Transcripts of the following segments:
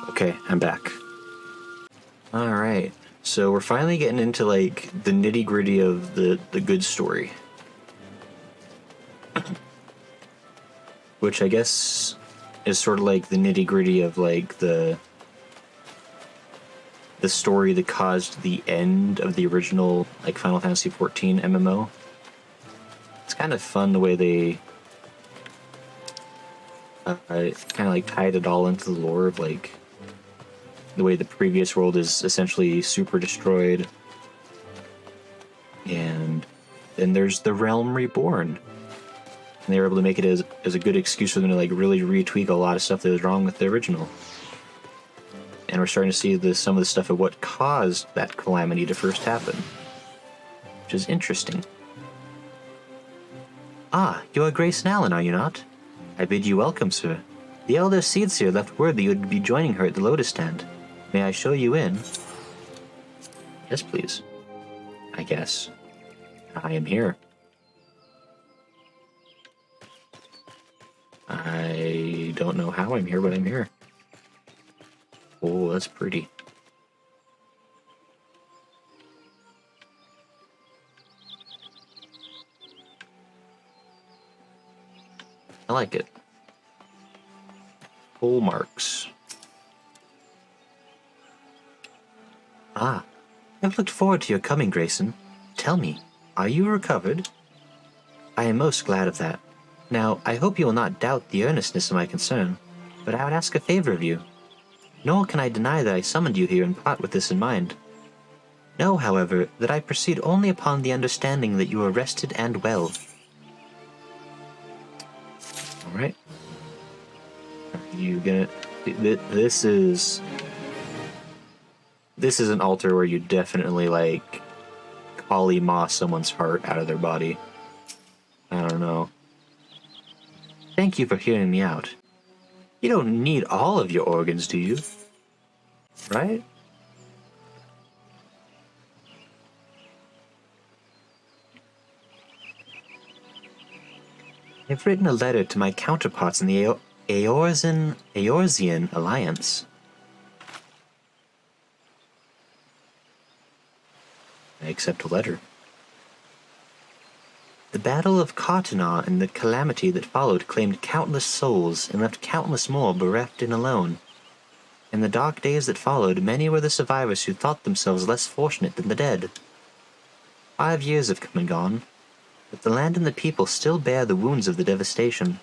Okay, I'm back. Alright, so we're finally getting into, like, the nitty-gritty of the good story. Which I guess is sort of like the nitty-gritty of, like, the story that caused the end of the original, like, Final Fantasy XIV MMO. It's kind of fun the way they kind of, like, tied it all into the lore of, like, the way the previous world is essentially super destroyed. And then there's the Realm Reborn. And they were able to make it as a good excuse for them to, like, really retweak a lot of stuff that was wrong with the original. And we're starting to see some of the stuff of what caused that calamity to first happen. Which is interesting. Ah, you are Grace Allen, are you not? I bid you welcome, sir. The elder Seedseer left word that you would be joining her at the Lotus Stand. May I show you in? Yes, please. I guess. I am here. I don't know how I'm here, but I'm here. Oh, that's pretty. I like it. Hole marks. Ah, I've looked forward to your coming, Grayson. Tell me, are you recovered? I am most glad of that. Now, I hope you will not doubt the earnestness of my concern, but I would ask a favor of you. Nor can I deny that I summoned you here in part with this in mind. Know, however, that I proceed only upon the understanding that you are rested and well. Alright. Are you gonna... This is an altar where you definitely, like, Kali Ma someone's heart out of their body. I don't know. Thank you for hearing me out. You don't need all of your organs, do you? Right? I've written a letter to my counterparts in the Eorzean Alliance. I accept a letter. The Battle of Cartana and the calamity that followed claimed countless souls and left countless more bereft and alone. In the dark days that followed, many were the survivors who thought themselves less fortunate than the dead. 5 years have come and gone, but the land and the people still bear the wounds of the devastation.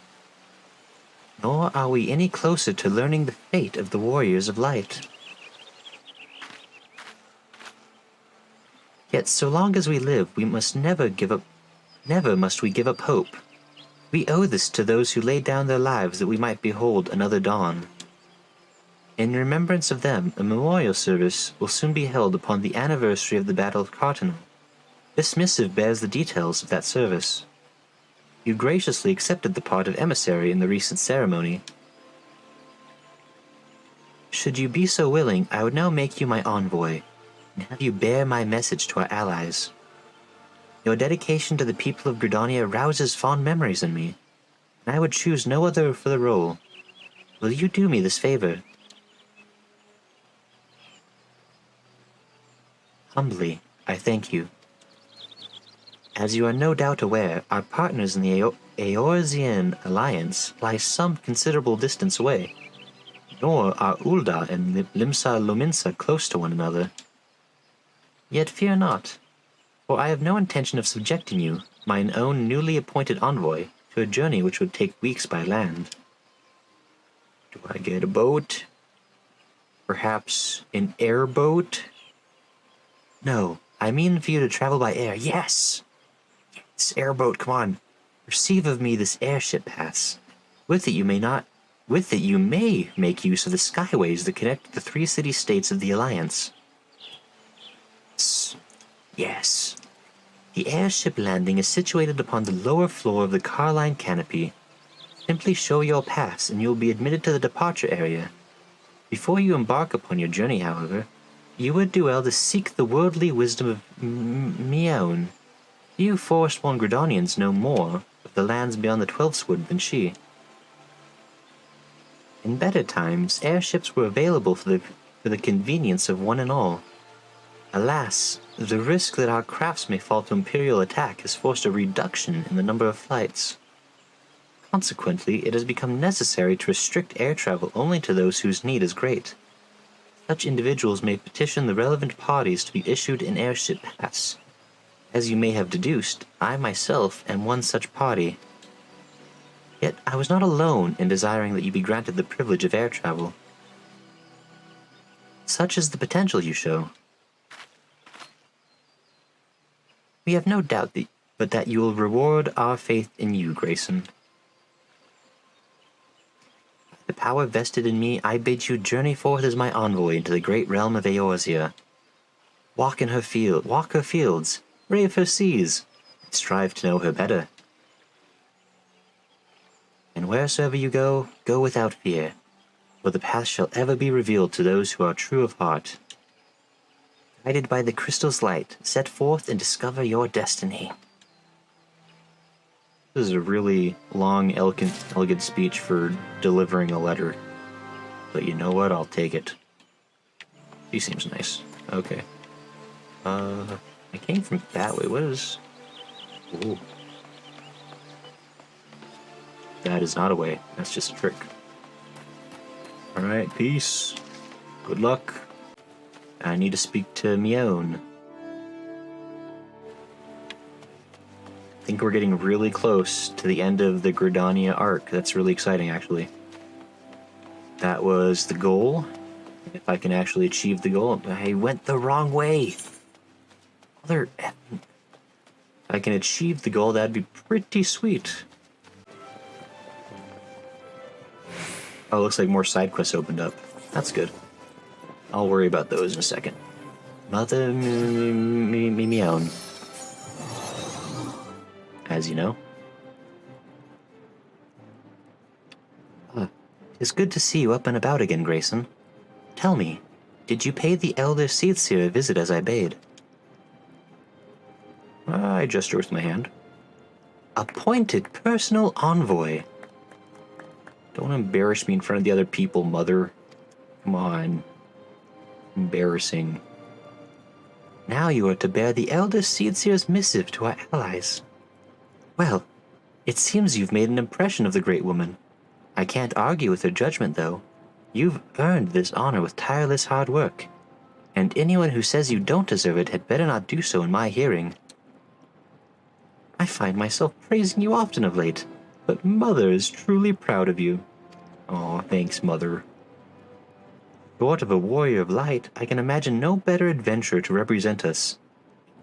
Nor are we any closer to learning the fate of the warriors of light. Yet so long as we live, we must never must we give up hope. We owe this to those who laid down their lives that we might behold another dawn. In remembrance of them, a memorial service will soon be held upon the anniversary of the Battle of Cartana. This missive bears the details of that service. You graciously accepted the part of emissary in the recent ceremony. Should you be so willing, I would now make you my envoy, and have you bear my message to our allies. Your dedication to the people of Gridonia rouses fond memories in me, and I would choose no other for the role. Will you do me this favor? Humbly, I thank you. As you are no doubt aware, our partners in the Eorzean Alliance lie some considerable distance away, nor are Ul'dah and Limsa Lominsa close to one another. Yet fear not, for I have no intention of subjecting you, mine own newly appointed envoy, to a journey which would take weeks by land. Do I get a boat? Perhaps an airboat? No, I mean for you to travel by air. Yes! Yes, airboat, come on. Receive of me this airship pass. With it you may make use of the skyways that connect the 3 city-states of the Alliance. Yes. The airship landing is situated upon the lower floor of the Carline canopy. Simply show your pass and you will be admitted to the departure area. Before you embark upon your journey, however, you would do well to seek the worldly wisdom of Mailman. Few forest-born Gridonians know more of the lands beyond the 12th Wood than she. In better times, airships were available for the convenience of one and all. Alas, the risk that our crafts may fall to Imperial attack has forced a reduction in the number of flights. Consequently, it has become necessary to restrict air travel only to those whose need is great. Such individuals may petition the relevant parties to be issued an airship pass. As you may have deduced, I myself am one such party. Yet I was not alone in desiring that you be granted the privilege of air travel. Such is the potential you show. We have no doubt that you will reward our faith in you, Grayson. By the power vested in me, I bid you journey forth as my envoy into the great realm of Eorzea. Walk her fields, brave her seas, and strive to know her better. And wheresoever you go, go without fear, for the path shall ever be revealed to those who are true of heart. Guided by the crystal's light, set forth and discover your destiny. This is a really long, elegant speech for delivering a letter. But you know what? I'll take it. He seems nice. Okay. I came from that way. What is... Ooh. That is not a way. That's just a trick. Alright, peace. Good luck. I need to speak to Mailman. I think we're getting really close to the end of the Gridania arc. That's really exciting, actually. That was the goal. If I can actually achieve the goal. I went the wrong way. If I can achieve the goal, that'd be pretty sweet. Oh, looks like more side quests opened up. That's good. I'll worry about those in a second. Mother Mailman. As you know. It's good to see you up and about again, Grayson. Tell me, did you pay the elder Seedseer a visit as I bade? I gesture with my hand. Appointed personal envoy. Don't embarrass me in front of the other people, Mother. Come on. Embarrassing. Now you are to bear the elder Seedseer's missive to our allies. Well, it seems you've made an impression of the great woman. I can't argue with her judgment, though. You've earned this honor with tireless hard work, and anyone who says you don't deserve it had better not do so in my hearing. I find myself praising you often of late, but Mother is truly proud of you. Aw, thanks, Mother. Short of a warrior of light, I can imagine no better adventurer to represent us.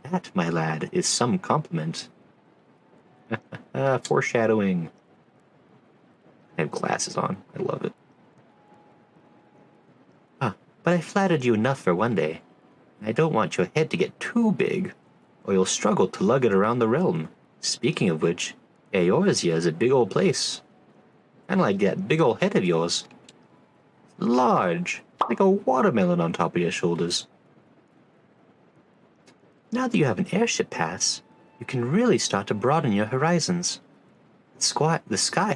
That, my lad, is some compliment. Foreshadowing. I have glasses on. I love it. But I flattered you enough for one day. I don't want your head to get too big, or you'll struggle to lug it around the realm. Speaking of which, Eorzea is a big old place. Kinda like that big old head of yours. Large, like a watermelon on top of your shoulders. Now that you have an airship pass, you can really start to broaden your horizons. The sky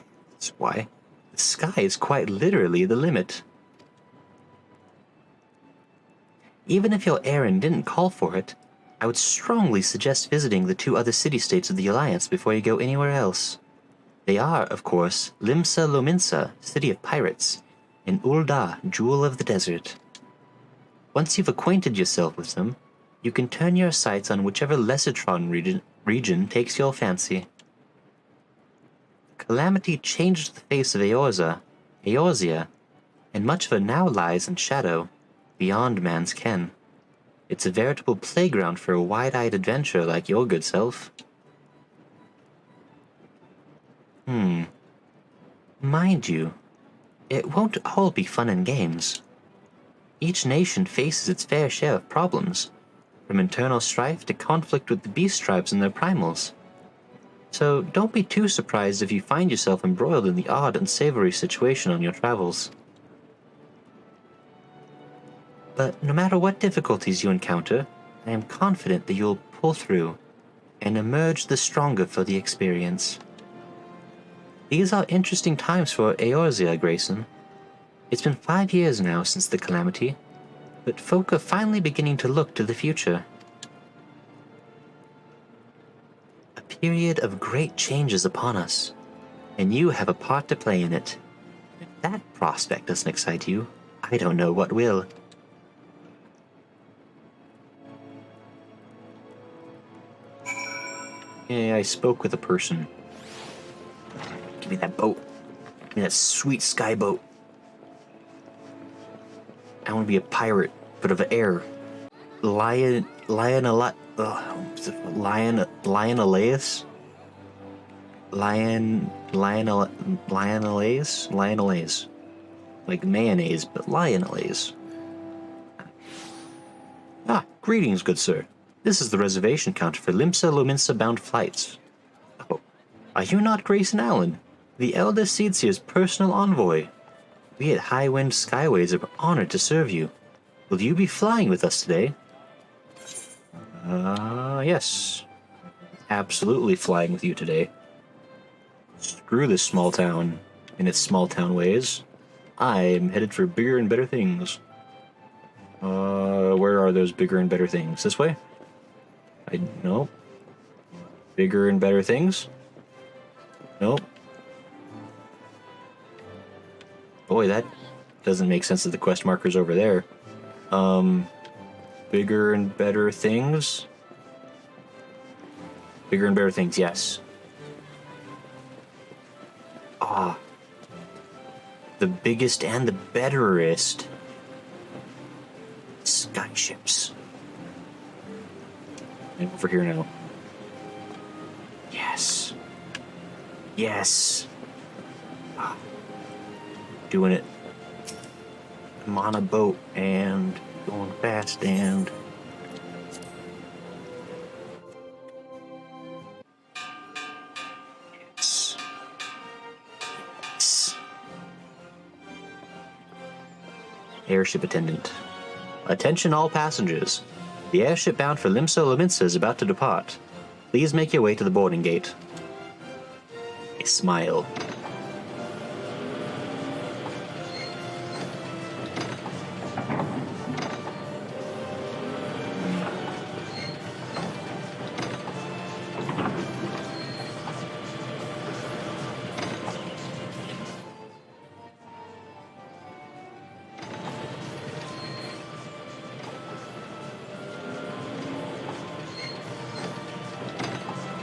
is quite literally the limit. Even if your errand didn't call for it, I would strongly suggest visiting the 2 other city-states of the Alliance before you go anywhere else. They are, of course, Limsa Lominsa, City of Pirates, and Ul'dah, Jewel of the Desert. Once you've acquainted yourself with them, you can turn your sights on whichever lesser-trodden region takes your fancy. Calamity changed the face of Eorzea, and much of it now lies in shadow, beyond man's ken. It's a veritable playground for a wide-eyed adventurer like your good self. Mind you, it won't all be fun and games. Each nation faces its fair share of problems, from internal strife to conflict with the beast tribes and their primals. So don't be too surprised if you find yourself embroiled in the odd and savory situation on your travels. But no matter what difficulties you encounter, I am confident that you'll pull through and emerge the stronger for the experience. These are interesting times for Eorzea, Grayson. It's been 5 years now since the calamity, but folk are finally beginning to look to the future. A period of great changes upon us, and you have a part to play in it. If that prospect doesn't excite you, I don't know what will. Yeah, I spoke with a person. Give me that boat. Give me that sweet sky boat. I want to be a pirate, but of air. Lionelaeus? Lionelaeus? Like mayonnaise, but Lionelaeus. Ah, greetings, good sir. This is the reservation counter for Limsa Lominsa bound flights. Oh, are you not Grayson Allen, the eldest Seedseer's personal envoy? We at High Wind Skyways are honored to serve you. Will you be flying with us today? Yes. Absolutely flying with you today. Screw this small town and its small town ways. I'm headed for bigger and better things. Where are those bigger and better things? This way? No. Bigger and better things? Nope. Boy, that doesn't make sense that the quest marker's over there. Bigger and better things? Bigger and better things, yes. Ah. The biggest and the betterest skyships. And over here now. Yes. Yes. Ah. Doing it. I'm on a boat and going fast and yes. Yes. Airship attendant. Attention all passengers. The airship bound for Limsa Lominsa is about to depart. Please make your way to the boarding gate. A smile.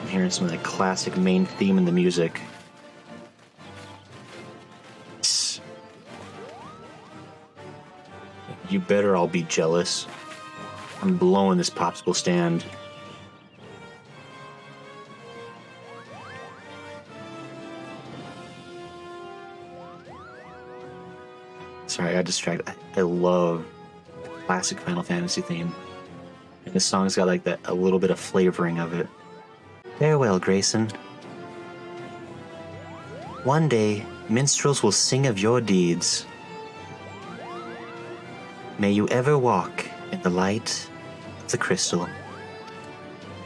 Hearing some of the classic main theme in the music. You better all be jealous. I'm blowing this popsicle stand. Sorry, I got distracted. I love the classic Final Fantasy theme. And this song's got like that, a little bit of flavoring of it. Farewell, Grayson. One day, minstrels will sing of your deeds. May you ever walk in the light of the crystal.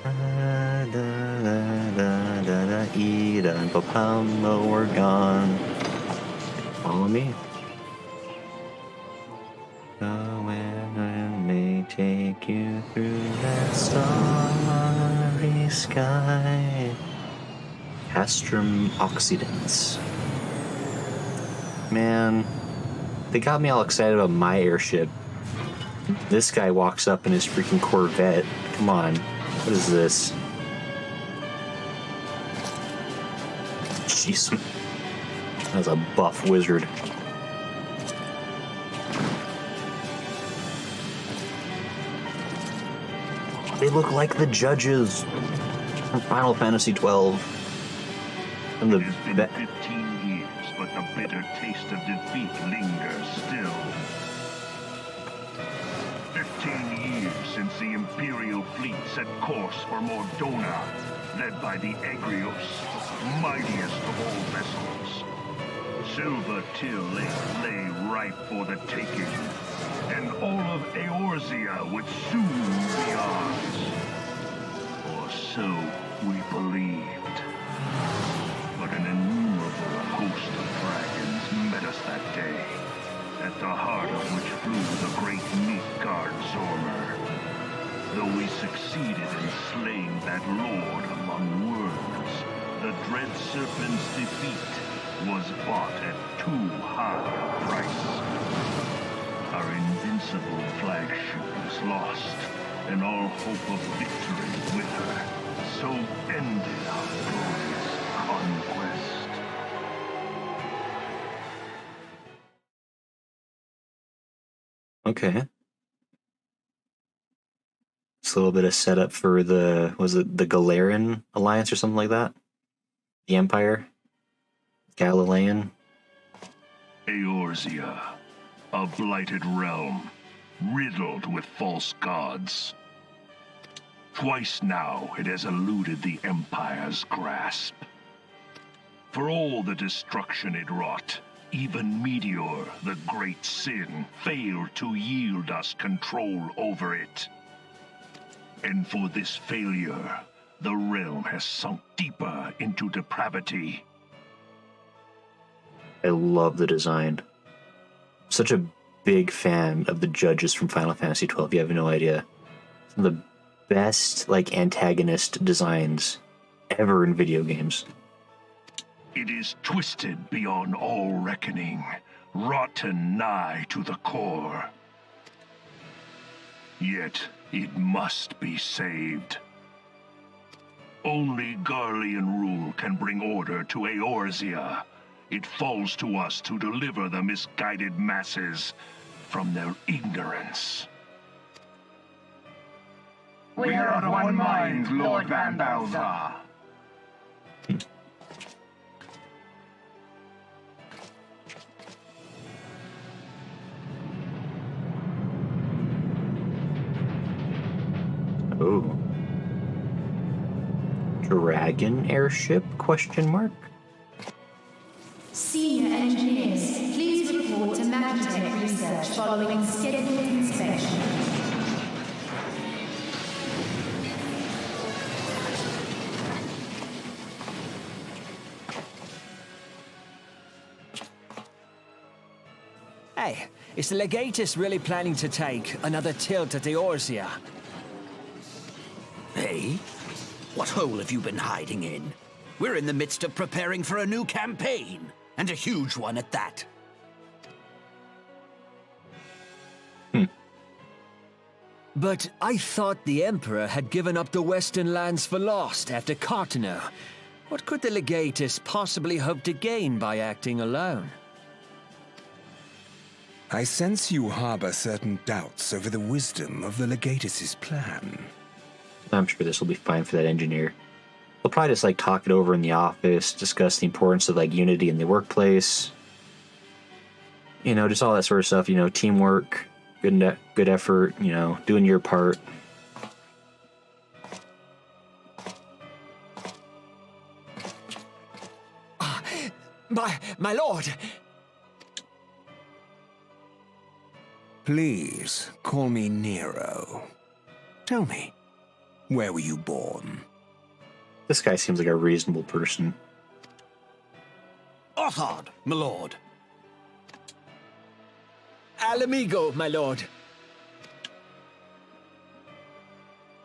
Ida and Popamo were gone. Follow me. When may take you through that starry sky. Castrum Occidents. Man, they got me all excited about my airship. This guy walks up in his freaking Corvette. Come on, what is this? Jeez, that's a buff wizard. They look like the judges from Final Fantasy XII. And the it has been 15 years, but the bitter taste of defeat lingers still. 15 years since the Imperial fleet set course for Mordona, led by the Agrios, mightiest of all vessels. Silver Till lay ripe for the taking, and all of Eorzea would soon be ours. Or so we believed. But an innumerable host of dragons met us that day, at the heart of which flew the great Midgard Zormer. Though we succeeded in slaying that lord among worms, the dread serpent's defeat was bought at too high a price. Our invincible flagship was lost, and all hope of victory with her. So ended our glorious conquest. Okay. It's a little bit of setup for was it the Galarian Alliance or something like that? The Empire? Galilean? Eorzea, a blighted realm, riddled with false gods. Twice now it has eluded the Empire's grasp. For all the destruction it wrought, even Meteor, the great sin, failed to yield us control over it. And for this failure, the realm has sunk deeper into depravity. I love the design. Such a big fan of the judges from Final Fantasy XII. You have no idea. Some of the best antagonist designs ever in video games. It is twisted beyond all reckoning, rotten nigh to the core. Yet it must be saved. Only Garlean rule can bring order to Eorzea. It falls to us to deliver the misguided masses from their ignorance. We are of one mind, Lord Van Balthar. Oh. Dragon airship? Question mark? Senior engineers, please report to Magitech Research following scheduled inspection. Hey, is the Legatus really planning to take another tilt at Eorzea? Hey? What hole have you been hiding in? We're in the midst of preparing for a new campaign, and a huge one at that. But I thought the Emperor had given up the Western lands for lost after Cartano. What could the Legatus possibly hope to gain by acting alone? I sense you harbor certain doubts over the wisdom of the Legatus's plan. I'm sure this will be fine for that engineer. They'll probably just talk it over in the office, discuss the importance of unity in the workplace. Just all that sort of stuff, teamwork, good effort, doing your part. My lord! Please, call me Nero. Tell me, where were you born? This guy seems like a reasonable person. Othard, my lord. Alamigo, my lord.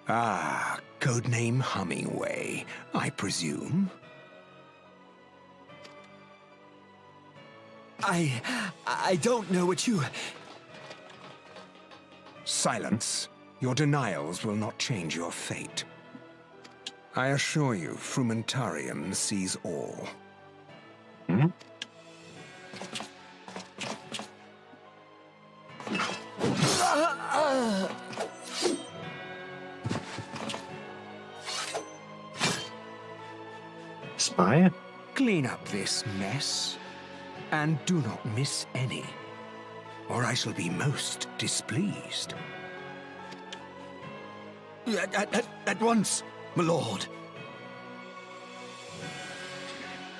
Ah, codename Hummingway, I presume. I don't know what you... Silence. Your denials will not change your fate. I assure you, Frumentarium sees all. Hmm? Spy? Clean up this mess, and do not miss any, or I shall be most displeased. At once, my lord.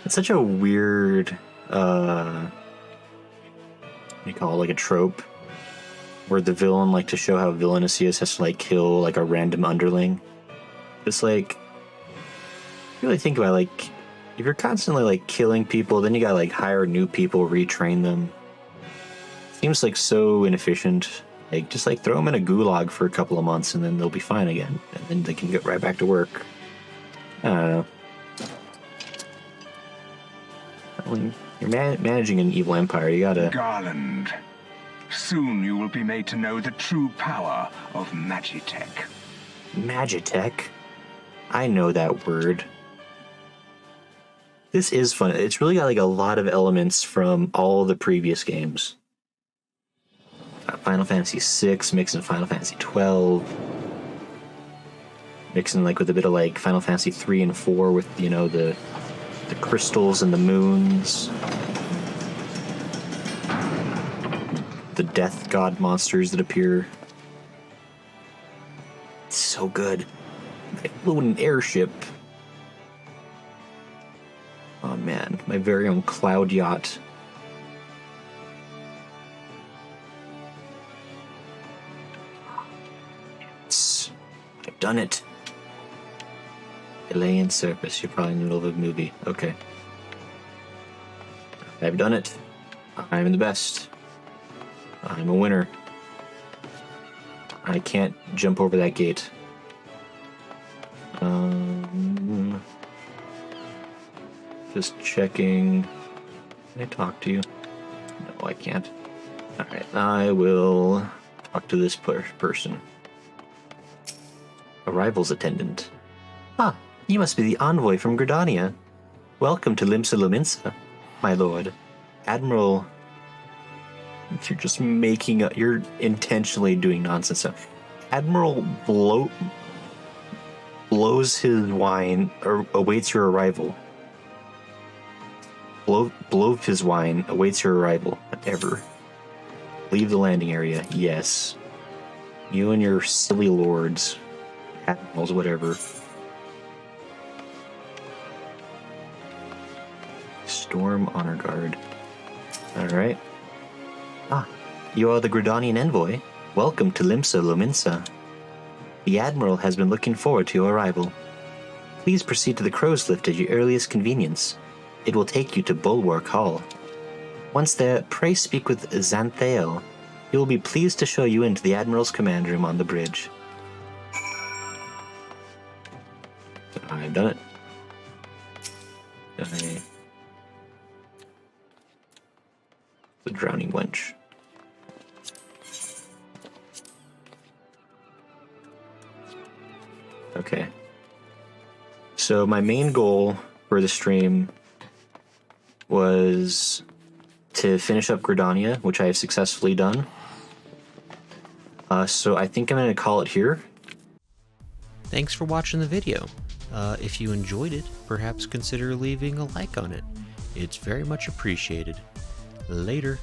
It's such a weird, you call it a trope, where the villain, to show how villainous he is, has to, kill, a random underling. It's really think about, if you're constantly, killing people, then you gotta, hire new people, retrain them. Seems like so inefficient. Like, just like throw them in a gulag for a couple of months and then they'll be fine again. And then they can get right back to work. I don't know. When you're managing an evil empire, you gotta... Garland. Soon you will be made to know the true power of Magitech. Magitech? I know that word. This is fun. It's really got like a lot of elements from all the previous games. Final Fantasy VI, mixing Final Fantasy XII, mixing like with a bit of like Final Fantasy 3 and 4 with, you know, the crystals and the moons, the death god monsters that appear. It's so good. I flew in an airship. Oh man, my very own cloud yacht. I've done it. Elaine Serpis, you're probably in the middle of a movie. Okay. I've done it. I'm the best. I'm a winner. I can't jump over that gate. Just checking. Can I talk to you? No, I can't. Alright, I will talk to this person. Arrivals attendant. Ah, you must be the envoy from Gridania. Welcome to Limsa Lominsa, my lord. Admiral... You're just making up... You're intentionally doing nonsense stuff. Admiral blows his wine, or awaits your arrival. Blow his wine, awaits your arrival. Whatever. Leave the landing area. Yes. You and your silly lords. Admirals, whatever. Storm Honor Guard. Alright. Ah, you are the Gridanian envoy. Welcome to Limsa Lominsa. The Admiral has been looking forward to your arrival. Please proceed to the crow's lift at your earliest convenience. It will take you to Bulwark Hall. Once there, pray speak with Xanthale. He will be pleased to show you into the Admiral's command room on the bridge. I've done it. The drowning wench. Okay. So my main goal for the stream was to finish up Gridania, which I have successfully done. So I think I'm going to call it here. Thanks for watching the video. If you enjoyed it, perhaps consider leaving a like on it. It's very much appreciated. Later.